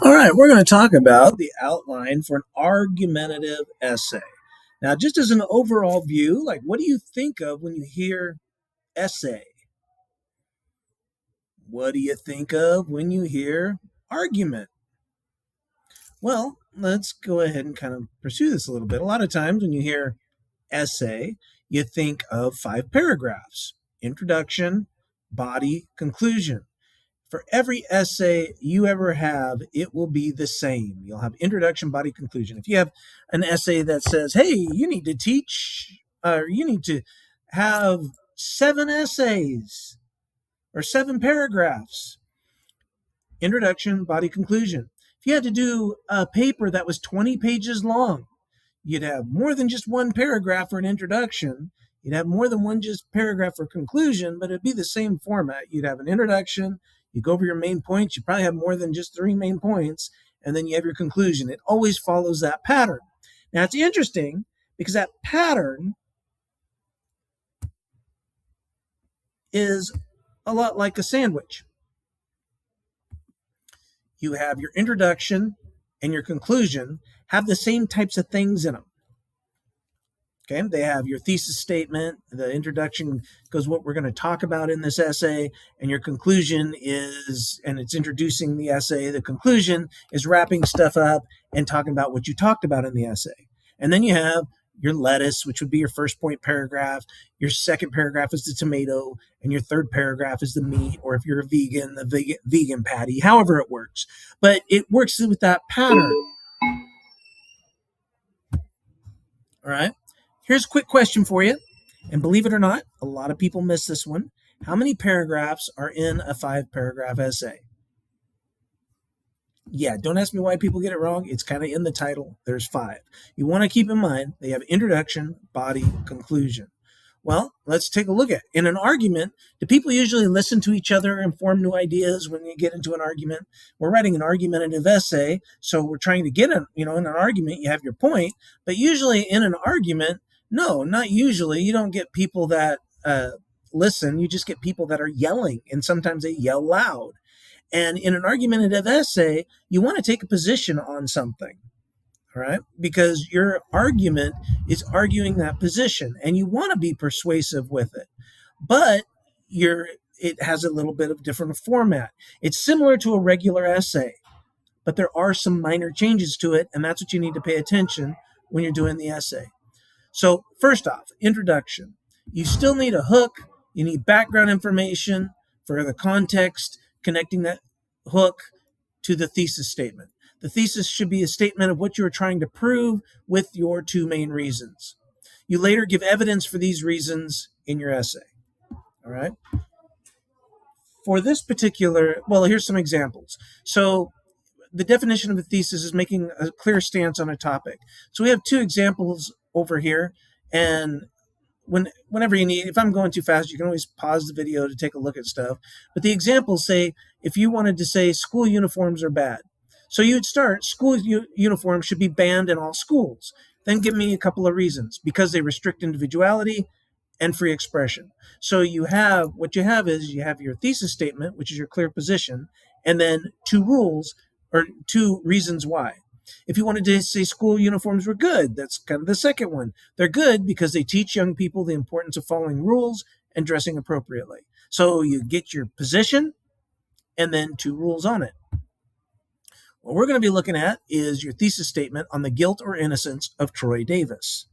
All right, we're going to talk about the outline for an argumentative essay. Now, just as an overall view, like what do you think of when you hear essay? What do you think of when you hear argument? Well, let's go ahead and kind of pursue this a little bit. A lot of times when you hear essay, you think of 5 paragraphs: introduction, body, conclusion. For every essay you ever have, it will be the same. You'll have introduction, body, conclusion. If you have an essay that says, hey, you need to teach, or you need to have 7 essays or 7 paragraphs, introduction, body, conclusion. If you had to do a paper that was 20 pages long, you'd have more than just one paragraph for an introduction. You'd have more than one just paragraph for conclusion, but it'd be the same format. You'd have an introduction, you go over your main points, you probably have more than just 3 main points, and then you have your conclusion. It always follows that pattern. Now, it's interesting because that pattern is a lot like a sandwich. You have your introduction and your conclusion have the same types of things in them. Okay, they have your thesis statement. The introduction goes what we're going to talk about in this essay, and your conclusion is, and it's introducing the essay. The conclusion is wrapping stuff up and talking about what you talked about in the essay. And then you have your lettuce, which would be your first point paragraph. Your second paragraph is the tomato, and your third paragraph is the meat, or if you're a vegan, the vegan patty, however it works. But it works with that pattern. All right. Here's a quick question for you. And believe it or not, a lot of people miss this one. How many paragraphs are in a 5-paragraph essay? Yeah, don't ask me why people get it wrong. It's kind of in the title. There's 5. You want to keep in mind they have introduction, body, conclusion. Well, let's take a look at in an argument. Do people usually listen to each other and form new ideas when you get into an argument? We're writing an argumentative essay, so we're trying to get in an argument. You have your point, but usually in an argument, no, not usually. You don't get people that listen. You just get people that are yelling, and sometimes they yell loud. And in an argumentative essay, you want to take a position on something. All right, because your argument is arguing that position, and you want to be persuasive with it, but it has a little bit of different format. It's similar to a regular essay, but there are some minor changes to it, and that's what you need to pay attention when you're doing the essay. So first off, introduction. You still need a hook. You need background information for the context, connecting that hook to the thesis statement. The thesis should be a statement of what you are trying to prove with your 2 main reasons. You later give evidence for these reasons in your essay. All right. For this particular, well, here's some examples. So the definition of a thesis is making a clear stance on a topic. So we have 2 examples over here, and whenever you need, if I'm going too fast, you can always pause the video to take a look at stuff. But the examples say, if you wanted to say school uniforms are bad, so you'd start, school uniforms should be banned in all schools. Then give me a couple of reasons. Because they restrict individuality and free expression. So you have your thesis statement, which is your clear position, and then 2 rules or 2 reasons why. If you wanted to say school uniforms were good, that's kind of the second one. They're good because they teach young people the importance of following rules and dressing appropriately. So you get your position and then 2 rules on it. What we're going to be looking at is your thesis statement on the guilt or innocence of Troy Davis.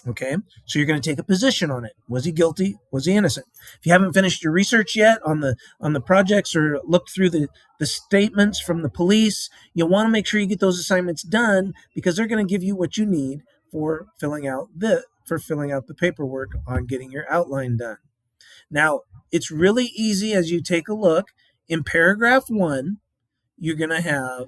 Okay, so you're going to take a position on it. Was he guilty? Was he innocent? If you haven't finished your research yet on the projects or looked through the statements from the police, you'll want to make sure you get those assignments done, because they're going to give you what you need for filling out the paperwork on getting your outline done. Now, it's really easy as you take a look. In paragraph 1, you're going to have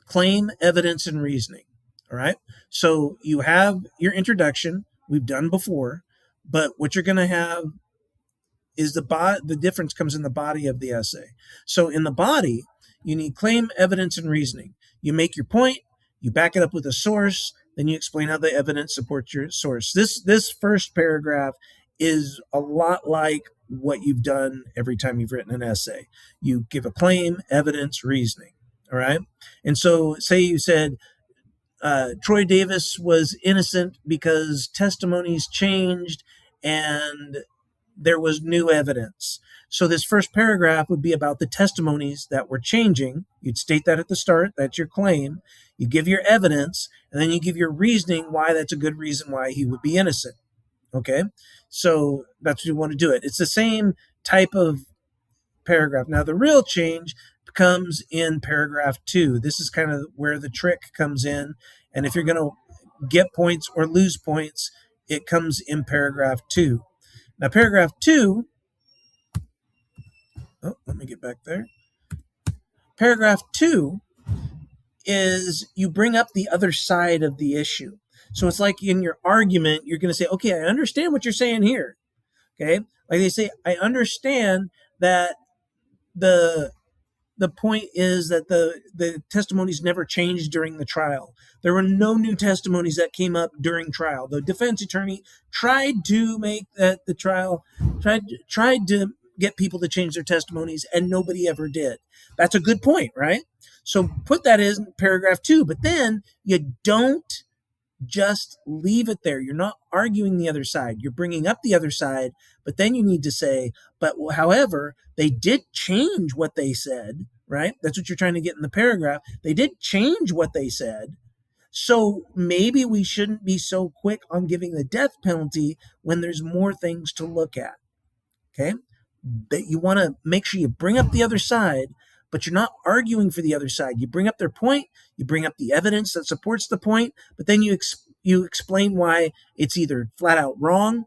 claim, evidence, and reasoning. All right. So you have your introduction we've done before, but what you're going to have is the difference comes in the body of the essay. So in the body, you need claim, evidence, and reasoning. You make your point, you back it up with a source, then you explain how the evidence supports your source. This first paragraph is a lot like what you've done every time you've written an essay. You give a claim, evidence, reasoning. All right. And so, say you said Troy Davis was innocent because testimonies changed and there was new evidence. So, this first paragraph would be about the testimonies that were changing. You'd state that at the start. That's your claim. You give your evidence, and then you give your reasoning why that's a good reason why he would be innocent. Okay. So, that's what you want to do it. It's the same type of paragraph. Now, the real change comes in paragraph 2. This is kind of where the trick comes in. And if you're going to get points or lose points, it comes in paragraph 2. Now, paragraph 2, let me get back there. Paragraph 2 is you bring up the other side of the issue. So it's like in your argument, you're going to say, okay, I understand what you're saying here. Okay. Like they say, I understand that the point is that the testimonies never changed during the trial. There were no new testimonies that came up during trial. The defense attorney tried to make that the trial tried to get people to change their testimonies, and nobody ever did. That's a good point, right? So put that in paragraph 2, but then you don't just leave it there. You're not arguing the other side. You're bringing up the other side, but then you need to say, but however, they did change what they said, right? That's what you're trying to get in the paragraph. They did change what they said. So maybe we shouldn't be so quick on giving the death penalty when there's more things to look at. Okay? That you want to make sure you bring up the other side, but you're not arguing for the other side. You bring up their point, you bring up the evidence that supports the point, but then you explain why it's either flat out wrong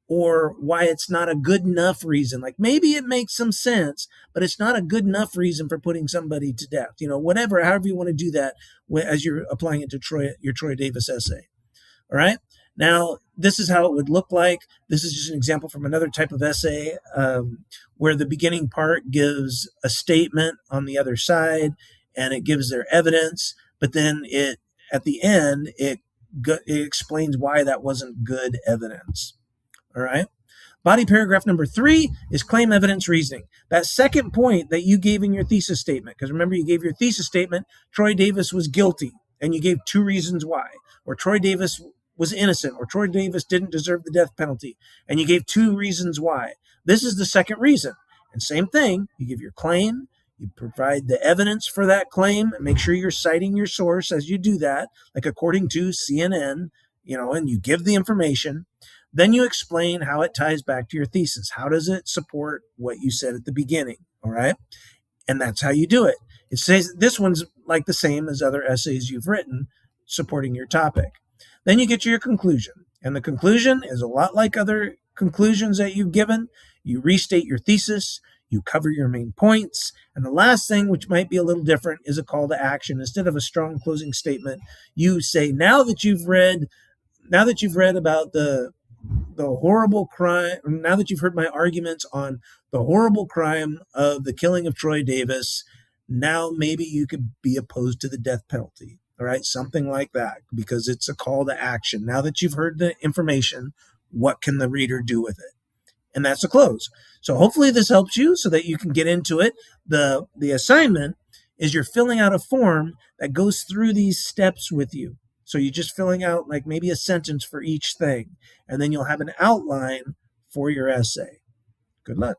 or why it's not a good enough reason. Like maybe it makes some sense, but it's not a good enough reason for putting somebody to death. Whatever, however you want to do that as you're applying it to your Troy Davis essay. All right. Now, this is how it would look like. This is just an example from another type of essay where the beginning part gives a statement on the other side and it gives their evidence, but then at the end, it explains why that wasn't good evidence. All right. Body paragraph number 3 is claim evidence reasoning. That second point that you gave in your thesis statement, because remember you gave your thesis statement, Troy Davis was guilty, and you gave 2 reasons why, or Troy Davis was innocent, or Troy Davis didn't deserve the death penalty, and you gave 2 reasons why. This is the second reason. And same thing, you give your claim, you provide the evidence for that claim, and make sure you're citing your source as you do that, like according to CNN, and you give the information. Then you explain how it ties back to your thesis. How does it support what you said at the beginning? All right. And that's how you do it. It says this one's like the same as other essays you've written supporting your topic. Then you get to your conclusion. And the conclusion is a lot like other conclusions that you've given. You restate your thesis, you cover your main points. And the last thing, which might be a little different, is a call to action. Instead of a strong closing statement, you say, now that you've read about the horrible crime, now that you've heard my arguments on the horrible crime of the killing of Troy Davis, now maybe you could be opposed to the death penalty. All right, something like that, because it's a call to action. Now that you've heard the information, what can the reader do with it? And that's a close. So hopefully this helps you so that you can get into it. The assignment is you're filling out a form that goes through these steps with you. So you're just filling out like maybe a sentence for each thing, and then you'll have an outline for your essay. Good luck.